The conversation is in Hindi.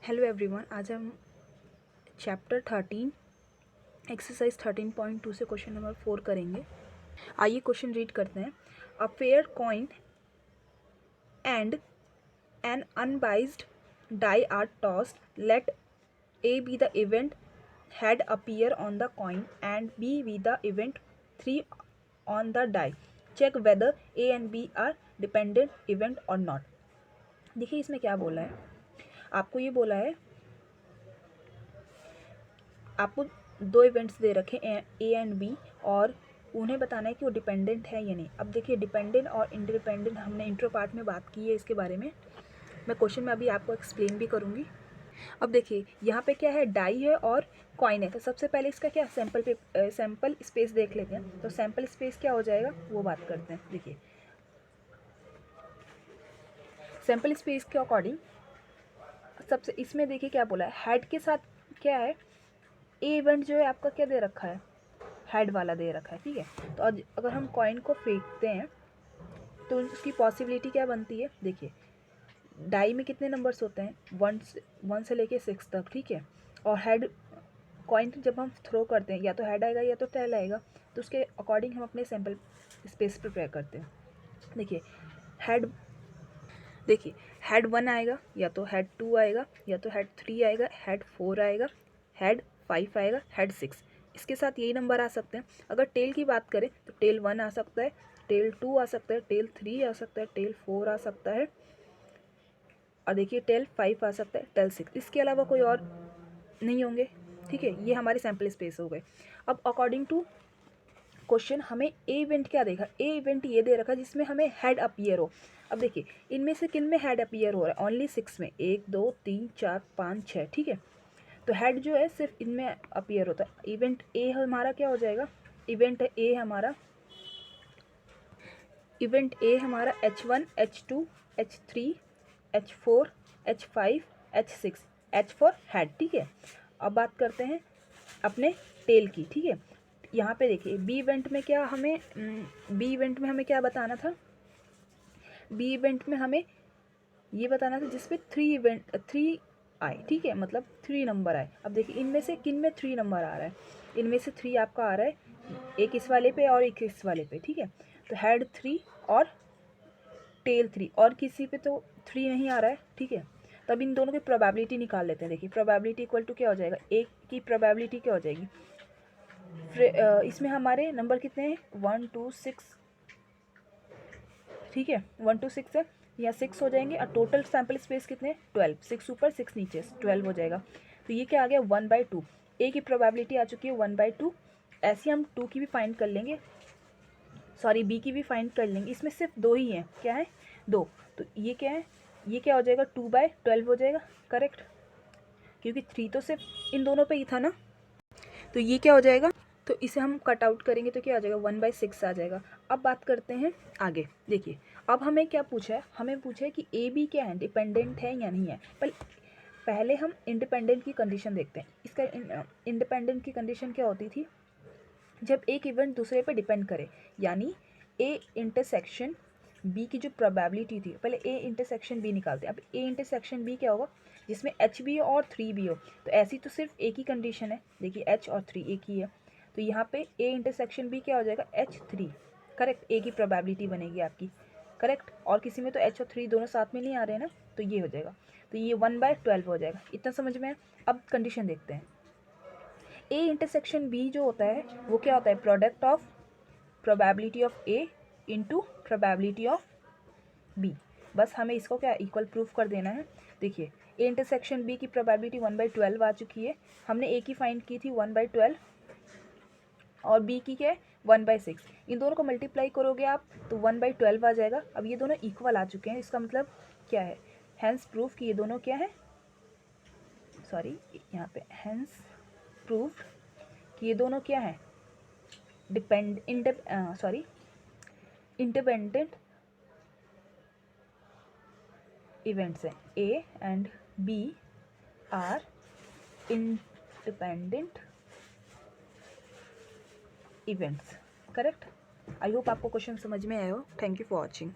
हेलो एवरीवन, आज हम चैप्टर 13 एक्सरसाइज 13.2 से क्वेश्चन नंबर 4 करेंगे। आइए क्वेश्चन रीड करते हैं। A fair coin and an unbiased die are tossed, let A be the event head appear on the coin and B be the event 3 on the die, check whether A and B are dependent event और नॉट। देखिए इसमें क्या बोला है, आपको ये बोला है आपको दो इवेंट्स दे रखे ए एंड बी और उन्हें बताना है कि वो डिपेंडेंट है या नहीं। अब देखिए डिपेंडेंट और इंडिपेंडेंट हमने इंट्रो पार्ट में बात की है इसके बारे में, मैं क्वेश्चन में अभी आपको एक्सप्लेन भी करूँगी। अब देखिए यहाँ पे क्या है, डाई है और कॉइन है। तो सबसे पहले इसका क्या सैम्पल स्पेस देख लेते हैं। तो सैम्पल स्पेस क्या हो जाएगा वो बात करते हैं। देखिए सैम्पल स्पेस के अकॉर्डिंग सबसे इसमें देखिए क्या बोला है, हेड के साथ क्या है, ए इवेंट जो है आपका क्या दे रखा है, हेड वाला दे रखा है। ठीक है, तो अगर हम कॉइन को फेंकते हैं तो उसकी पॉसिबिलिटी क्या बनती है। देखिए डाई में कितने नंबर्स होते हैं, वन से लेके 6 तक। ठीक है, और हेड कॉइन जब हम थ्रो करते हैं या तो हेड आएगा या तो टेल आएगा, तो उसके अकॉर्डिंग हम अपने सैम्पल स्पेस प्रिपेयर करते हैं। देखिए हेड 1 आएगा या तो हेड 2 आएगा या तो हेड 3 आएगा, हेड 4 आएगा, हेड 5 आएगा, हेड 6। इसके साथ यही नंबर आ सकते हैं। अगर टेल की बात करें तो टेल 1 आ सकता है, टेल 2 आ सकता है, टेल 3 आ सकता है, टेल 4 आ सकता है और देखिए टेल 5 आ सकता है, टेल 6। इसके अलावा कोई और नहीं होंगे। ठीक है, ये हमारे सैम्पल स्पेस हो गए। अब अकॉर्डिंग टू क्वेश्चन हमें ए इवेंट क्या देखा, ए इवेंट ये दे रखा जिसमें हमें हेड अपीयर हो। अब देखिए इनमें से किन में हेड अपीयर हो रहा है, ओनली 6 में, 1 2 3 4 5 6। ठीक है, तो हेड जो है सिर्फ इनमें अपीयर होता है। इवेंट ए हमारा क्या हो जाएगा, इवेंट ए हमारा H1 H2 H3 H4 H5 H6 H for head. ठीक है, अब बात करते हैं अपने टेल की। ठीक है, यहाँ पे देखिए बी इवेंट में हमें क्या बताना था, बी इवेंट में हमें ये बताना था जिसपे 3 आए। ठीक है, मतलब 3 नंबर आए। अब देखिए इनमें से किन में 3 नंबर आ रहा है, इनमें से 3 आपका आ रहा है, एक इस वाले पे और एक इस वाले पे। ठीक है, तो हेड 3 और टेल 3 और किसी पे तो 3 नहीं आ रहा है। ठीक है, तब इन दोनों की प्रोबेबिलिटी निकाल लेते हैं। देखिए प्रोबेबिलिटी इक्वल टू क्या हो जाएगा, एक की प्रोबेबिलिटी क्या हो जाएगी, इसमें हमारे नंबर कितने हैं, 1 2 6। ठीक है, 1 2 6 है, या 6 हो जाएंगे और टोटल सैम्पल स्पेस कितने, 12। 6 ऊपर 6 नीचे, 12 हो जाएगा। तो ये क्या आ गया, 1/2। ए की प्रोबेबिलिटी आ चुकी है 1/2। ऐसे हम 2 की भी फाइंड कर लेंगे, सॉरी बी की भी फाइंड कर लेंगे। इसमें सिर्फ 2 ही हैं, क्या है, 2। तो ये क्या है, ये क्या हो जाएगा, 2/12 हो जाएगा। करेक्ट, क्योंकि 3 तो सिर्फ इन दोनों पे ही था ना। तो ये क्या हो जाएगा, तो इसे हम कट आउट करेंगे तो क्या आ जाएगा, 1/6 आ जाएगा। अब बात करते हैं आगे। देखिए अब हमें क्या पूछा है, हमें पूछा है कि ए बी क्या है, डिपेंडेंट है या नहीं है। पहले हम इंडिपेंडेंट की कंडीशन देखते हैं। इसका इंडिपेंडेंट की कंडीशन क्या होती थी, जब एक इवेंट दूसरे पे डिपेंड करे, यानी ए इंटरसेक्शन बी की जो प्रोबेबिलिटी थी, पहले ए इंटरसेक्शन बी निकालते हैं। अब ए इंटरसेक्शन बी क्या होगा, जिसमें एच भी हो और 3 भी हो। तो ऐसी तो सिर्फ एक ही कंडीशन है, देखिए एच और 3 एक ही है। तो यहाँ पे ए इंटरसेक्शन बी क्या हो जाएगा, H3। करेक्ट, ए की प्रोबेबिलिटी बनेगी आपकी। करेक्ट, और किसी में तो H और 3 दोनों साथ में नहीं आ रहे हैं ना, तो ये हो जाएगा। तो ये 1/12 हो जाएगा। इतना समझ में है। अब कंडीशन देखते हैं। ए इंटरसेक्शन बी जो होता है वो क्या होता है, product of probability of A into probability of B. बस हमें इसको क्या इक्वल प्रूफ कर देना है। देखिए ए इंटरसेक्शन बी की प्रोबेबिलिटी 1/12 आ चुकी है। हमने ए की फाइंड की थी 1/12 और बी की क्या है 1/6। इन दोनों को मल्टीप्लाई करोगे आप तो 1/12 आ जाएगा। अब ये दोनों इक्वल आ चुके हैं, इसका मतलब क्या है, हैंस प्रूफ कि ये दोनों क्या है, सॉरी यहाँ पे हैंस प्रूफ कि ये दोनों क्या है, इंडिपेंडेंट इवेंट्स हैं। A and B are independent events. Correct, I hope आपको क्वेश्चन समझ में आया हो। Thank you for watching.